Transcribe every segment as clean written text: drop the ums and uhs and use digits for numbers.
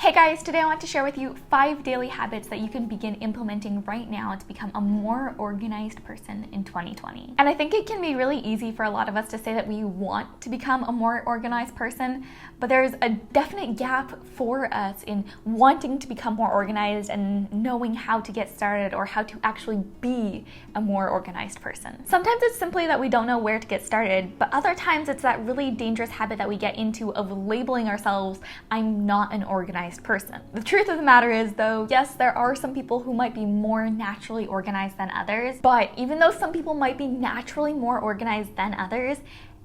Hey guys, today I want to share with you 5 daily habits that you can begin implementing right now to become a more organized person in 2020. And I think it can be really easy for a lot of us to say that we want to become a more organized person, but there's a definite gap for us in wanting to become more organized and knowing how to get started or how to actually be a more organized person. Sometimes it's simply that we don't know where to get started, but other times it's that really dangerous habit that we get into of labeling ourselves, I'm not an organized person. The truth of the matter is though, yes, there are some people who might be more naturally organized than others, but even though some people might be naturally more organized than others,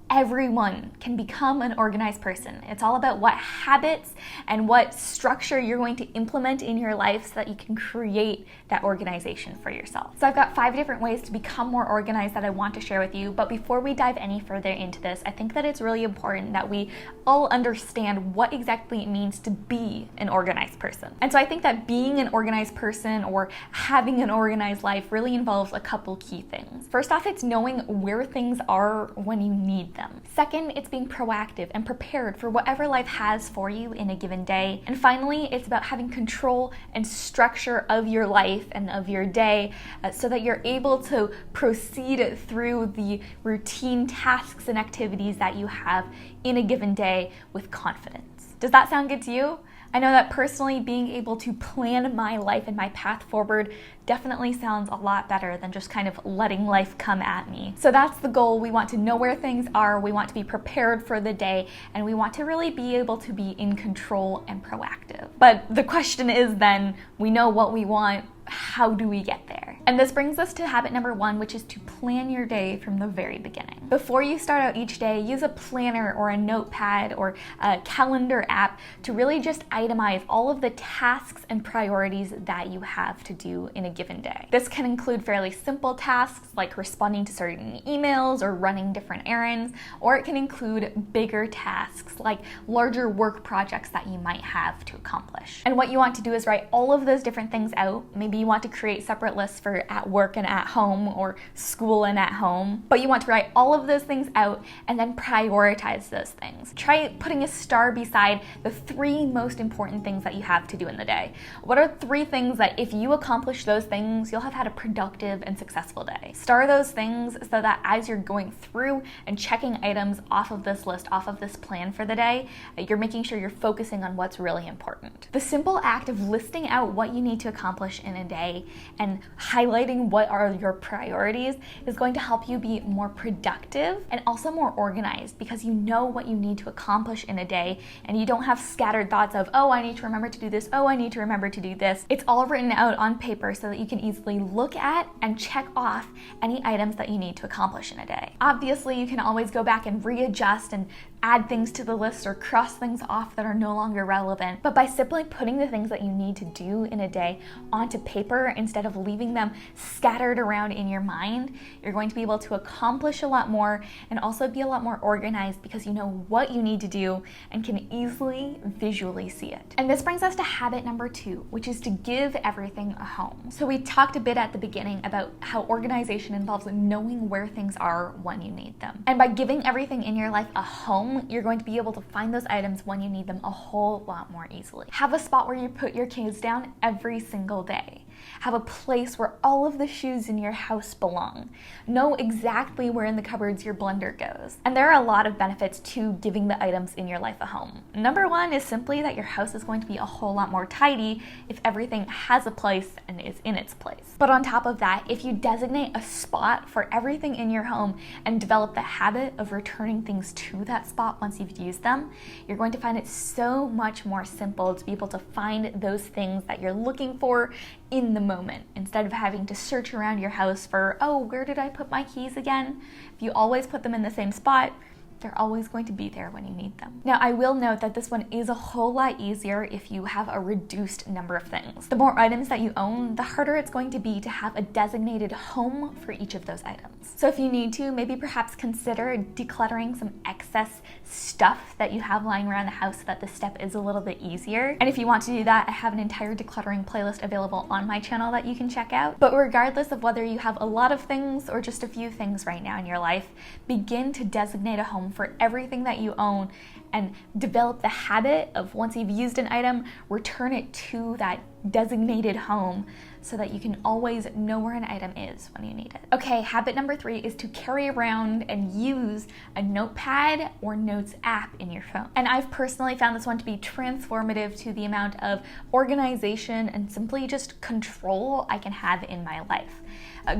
everyone can become an organized person. It's all about what habits and what structure you're going to implement in your life so that you can create that organization for yourself. So I've got 5 different ways to become more organized that I want to share with you, but before we dive any further into this, I think that it's really important that we all understand what exactly it means to be an organized person. And so I think that being an organized person or having an organized life really involves a couple key things. First off, it's knowing where things are when you need them. Second, it's being proactive and prepared for whatever life has for you in a given day. And finally, it's about having control and structure of your life and of your day so that you're able to proceed through the routine tasks and activities that you have in a given day with confidence. Does that sound good to you? I know that personally being able to plan my life and my path forward definitely sounds a lot better than just kind of letting life come at me. So that's the goal. We want to know where things are, we want to be prepared for the day, and we want to really be able to be in control and proactive. But the question is then, we know what we want, how do we get there? And this brings us to habit number 1, which is to plan your day from the very beginning. Before you start out each day, use a planner or a notepad or a calendar app to really just itemize all of the tasks and priorities that you have to do in a given day. This can include fairly simple tasks like responding to certain emails or running different errands, or it can include bigger tasks like larger work projects that you might have to accomplish. And what you want to do is write all of those different things out. Maybe you want to create separate lists for at work and at home or school and at home, but you want to write all of those things out and then prioritize those things. Try putting a star beside the 3 most important things that you have to do in the day. What are 3 things that if you accomplish those things, you'll have had a productive and successful day? Star those things so that as you're going through and checking items off of this list, off of this plan for the day, you're making sure you're focusing on what's really important. The simple act of listing out what you need to accomplish in a day and highlighting what are your priorities is going to help you be more productive and also more organized because you know what you need to accomplish in a day and you don't have scattered thoughts of, oh, I need to remember to do this, oh, I need to remember to do this. It's all written out on paper so that you can easily look at and check off any items that you need to accomplish in a day. Obviously, you can always go back and readjust and add things to the list or cross things off that are no longer relevant. But by simply putting the things that you need to do in a day onto paper instead of leaving them scattered around in your mind, you're going to be able to accomplish a lot more and also be a lot more organized because you know what you need to do and can easily visually see it. And this brings us to habit number 2, which is to give everything a home. So we talked a bit at the beginning about how organization involves knowing where things are when you need them. And by giving everything in your life a home, you're going to be able to find those items when you need them a whole lot more easily. Have a spot where you put your keys down every single day. Have a place where all of the shoes in your house belong. Know exactly where in the cupboards your blender goes. And there are a lot of benefits to giving the items in your life a home. Number 1 is simply that your house is going to be a whole lot more tidy if everything has a place and is in its place. But on top of that, if you designate a spot for everything in your home and develop the habit of returning things to that spot once you've used them, you're going to find it so much more simple to be able to find those things that you're looking for in the moment instead of having to search around your house for, oh, where did I put my keys again? If you always put them in the same spot, they're always going to be there when you need them. Now, I will note that this one is a whole lot easier if you have a reduced number of things. The more items that you own, the harder it's going to be to have a designated home for each of those items. So if you need to, maybe perhaps consider decluttering some excess stuff that you have lying around the house so that this step is a little bit easier. And if you want to do that, I have an entire decluttering playlist available on my channel that you can check out. But regardless of whether you have a lot of things or just a few things right now in your life, begin to designate a home for everything that you own and develop the habit of, once you've used an item, return it to that designated home so that you can always know where an item is when you need it. Okay, habit number 3 is to carry around and use a notepad or notes app in your phone. And I've personally found this one to be transformative to the amount of organization and simply just control I can have in my life.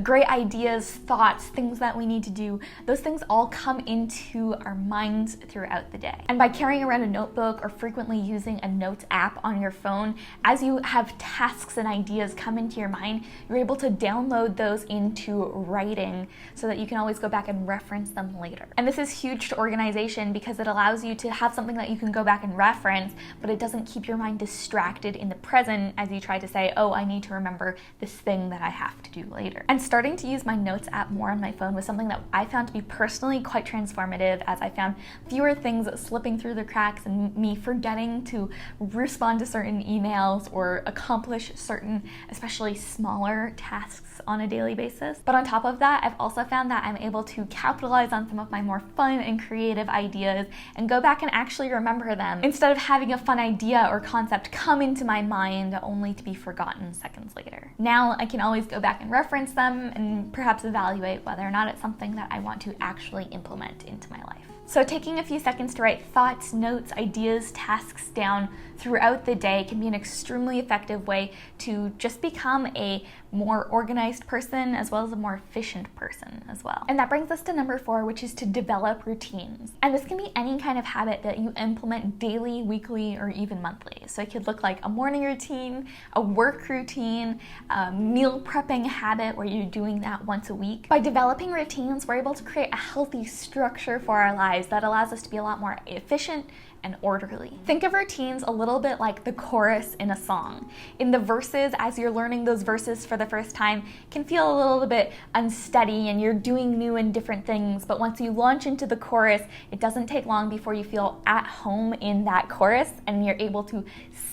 Great ideas, thoughts, things that we need to do, those things all come into our minds throughout the day. And by carrying around a notebook or frequently using a notes app on your phone, as you have tasks and ideas come into your mind, you're able to download those into writing so that you can always go back and reference them later. And this is huge to organization because it allows you to have something that you can go back and reference, but it doesn't keep your mind distracted in the present as you try to say, oh, I need to remember this thing that I have to do later. And starting to use my notes app more on my phone was something that I found to be personally quite transformative, as I found fewer things slipping through the cracks and me forgetting to respond to certain emails or accomplish certain, especially smaller tasks on a daily basis. But on top of that, I've also found that I'm able to capitalize on some of my more fun and creative ideas and go back and actually remember them, instead of having a fun idea or concept come into my mind only to be forgotten seconds later. Now I can always go back and reference them and perhaps evaluate whether or not it's something that I want to actually implement into my life. So taking a few seconds to write thoughts, notes, ideas, tasks down throughout the day can be an extremely effective way to just become a more organized person as well as a more efficient person as well. And that brings us to number 4, which is to develop routines. And this can be any kind of habit that you implement daily, weekly, or even monthly. So it could look like a morning routine, a work routine, a meal prepping habit where you're doing that once a week. By developing routines, we're able to create a healthy structure for our lives that allows us to be a lot more efficient and orderly. Think of routines a little bit like the chorus in a song. In the verses, as you're learning those verses for the first time, can feel a little bit unsteady and you're doing new and different things, but once you launch into the chorus, it doesn't take long before you feel at home in that chorus and you're able to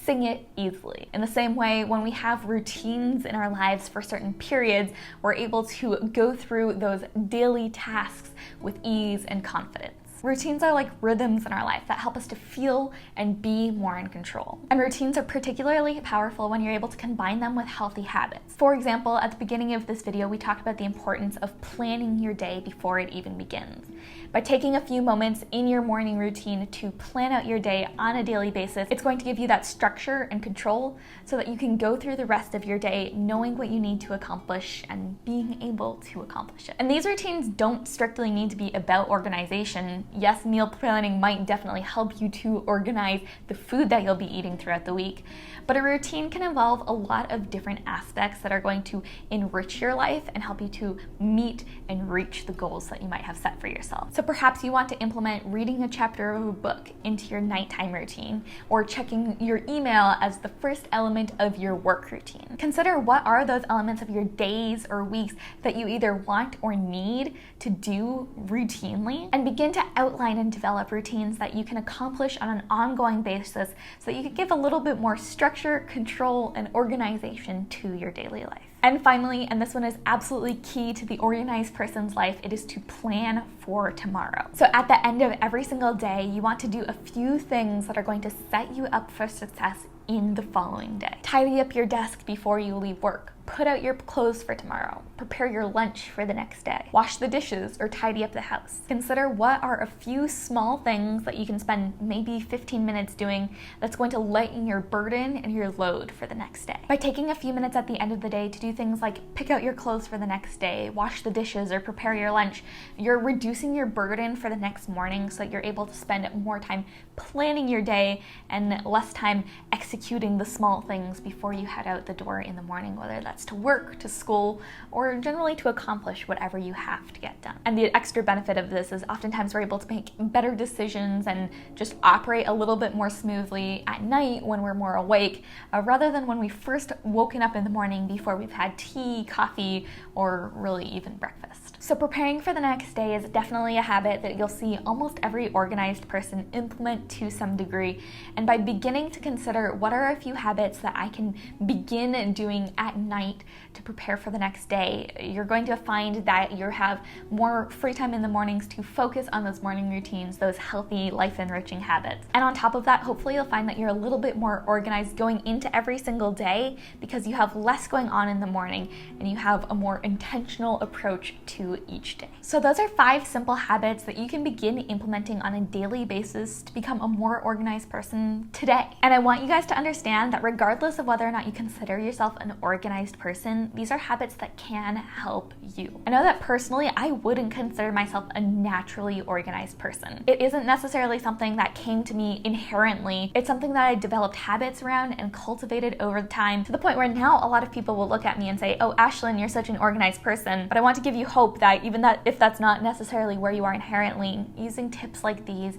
sing it easily. In the same way, when we have routines in our lives for certain periods, we're able to go through those daily tasks with ease and confidence. Routines are like rhythms in our life that help us to feel and be more in control. And routines are particularly powerful when you're able to combine them with healthy habits. For example, at the beginning of this video, we talked about the importance of planning your day before it even begins. By taking a few moments in your morning routine to plan out your day on a daily basis, it's going to give you that structure and control so that you can go through the rest of your day knowing what you need to accomplish and being able to accomplish it. And these routines don't strictly need to be about organization. Yes, meal planning might definitely help you to organize the food that you'll be eating throughout the week, but a routine can involve a lot of different aspects that are going to enrich your life and help you to meet and reach the goals that you might have set for yourself. So perhaps you want to implement reading a chapter of a book into your nighttime routine, or checking your email as the first element of your work routine. Consider what are those elements of your days or weeks that you either want or need to do routinely, and begin to outline and develop routines that you can accomplish on an ongoing basis so that you can give a little bit more structure, control, and organization to your daily life. And finally, and this one is absolutely key to the organized person's life, it is to plan for tomorrow. So at the end of every single day, you want to do a few things that are going to set you up for success in the following day. Tidy up your desk before you leave work. Put out your clothes for tomorrow. Prepare your lunch for the next day. Wash the dishes or tidy up the house. Consider what are a few small things that you can spend maybe 15 minutes doing that's going to lighten your burden and your load for the next day. By taking a few minutes at the end of the day to do things like pick out your clothes for the next day, wash the dishes, or prepare your lunch, you're reducing your burden for the next morning so that you're able to spend more time planning your day and less time executing the small things before you head out the door in the morning, whether that's to work, to school, or generally to accomplish whatever you have to get done. And the extra benefit of this is oftentimes we're able to make better decisions and just operate a little bit more smoothly at night when we're more awake, rather than when we first woken up in the morning before we've had tea, coffee, or really even breakfast. So preparing for the next day is definitely a habit that you'll see almost every organized person implement to some degree. And by beginning to consider what are a few habits that I can begin doing at night night to prepare for the next day. You're going to find that you have more free time in the mornings to focus on those morning routines, those healthy, life-enriching habits. And on top of that, hopefully you'll find that you're a little bit more organized going into every single day because you have less going on in the morning and you have a more intentional approach to each day. So those are 5 simple habits that you can begin implementing on a daily basis to become a more organized person today. And I want you guys to understand that regardless of whether or not you consider yourself an organized person, these are habits that can help you. I know that personally, I wouldn't consider myself a naturally organized person. It isn't necessarily something that came to me inherently. It's something that I developed habits around and cultivated over time to the point where now a lot of people will look at me and say, oh, Ashlynne, you're such an organized person. But I want to give you hope that even that if that's not necessarily where you are inherently, using tips like these,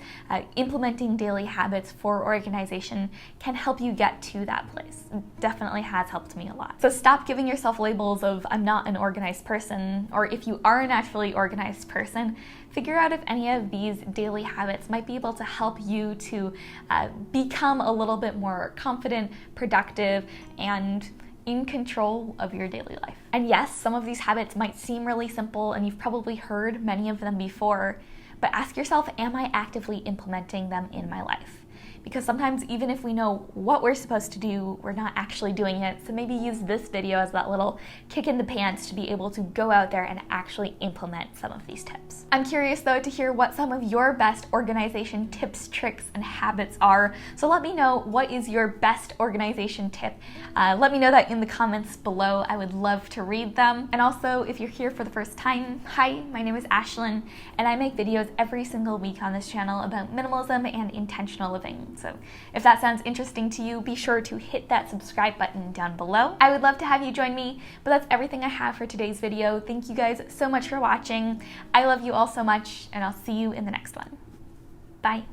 implementing daily habits for organization can help you get to that place. It definitely has helped me a lot. So stop giving yourself labels of I'm not an organized person, or if you are a naturally organized person, figure out if any of these daily habits might be able to help you to become a little bit more confident, productive, and in control of your daily life. And yes, some of these habits might seem really simple and you've probably heard many of them before, but ask yourself, am I actively implementing them in my life? Because sometimes even if we know what we're supposed to do, we're not actually doing it. So maybe use this video as that little kick in the pants to be able to go out there and actually implement some of these tips. I'm curious though to hear what some of your best organization tips, tricks, and habits are. So let me know, what is your best organization tip? Let me know that in the comments below. I would love to read them. And also, if you're here for the first time, hi, my name is Ashlynne, and I make videos every single week on this channel about minimalism and intentional living. So if that sounds interesting to you, be sure to hit that subscribe button down below. I would love to have you join me, but that's everything I have for today's video. Thank you guys so much for watching. I love you all so much, and I'll see you in the next one. Bye.